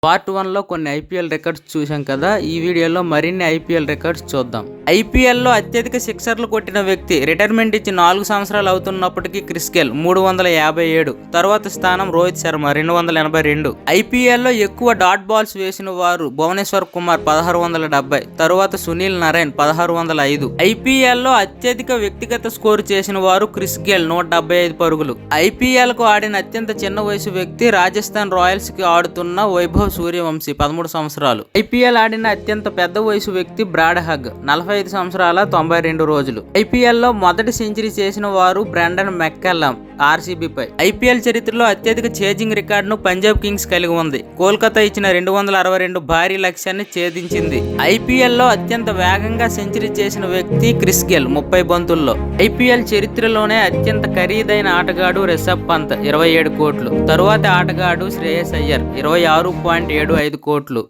Part 1లో కొన్ని IPL records చూసాం కదా. ఈ వీడియోలో మరిన్ని ఐపీఎల్ రికార్డ్స్ చూద్దాం. ఐపీఎల్లో అత్యధిక సిక్సర్లు కొట్టిన వ్యక్తి, రిటైర్మెంట్ ఇచ్చి 4 సంవత్సరాలు అవుతున్నప్పటికీ క్రిస్ గేల్ 357. తర్వాత స్థానం రోహిత్ శర్మ 282. ఐపీఎల్లో ఎక్కువ డాట్ బాల్స్ వేసిన వారు భువనేశ్వర్ కుమార్ 1670. తరువాత సునీల్ నరైన్ 1605. ఐపీఎల్లో అత్యధిక వ్యక్తిగత స్కోరు చేసిన వారు క్రిస్ గేల్ 175 పరుగులు. ఐపీఎల్ కు ఆడిన అత్యంత చిన్న వయసు వ్యక్తి, రాజస్థాన్ రాయల్స్ కి ఆడుతున్న వైభవ్ సూర్యవంశీ 13 సంవత్సరాలు. ఐపీఎల్ ఆడిన అత్యంత పెద్ద వయసు వ్యక్తి బ్రాడ్ హగ్ 45 సంవత్సరాల 92 రోజులు. ఐపీఎల్ లో మొదటి సెంచరీ చేసిన వారు బ్రాండన్ మెక్కల్లమ్ ఆర్సీబీపై. ఐపీఎల్ చరిత్రలో అత్యధిక చేజింగ్ రికార్డును పంజాబ్ కింగ్స్ కలిగి ఉంది. కోల్కతా ఇచ్చిన 262 భారీ లక్ష్యాన్ని ఛేదించింది. ఐపీఎల్ లో అత్యంత వేగంగా సెంచరీ చేసిన వ్యక్తి క్రిస్ గేల్ 30 బంతుల్లో. ఐపీఎల్ చరిత్రలోనే అత్యంత ఖరీదైన ఆటగాడు రిషబ్ పంత్ 27 కోట్లు. తరువాతి ఆటగాడు శ్రేయస్ అయ్యర్ 26.75 కోట్లు.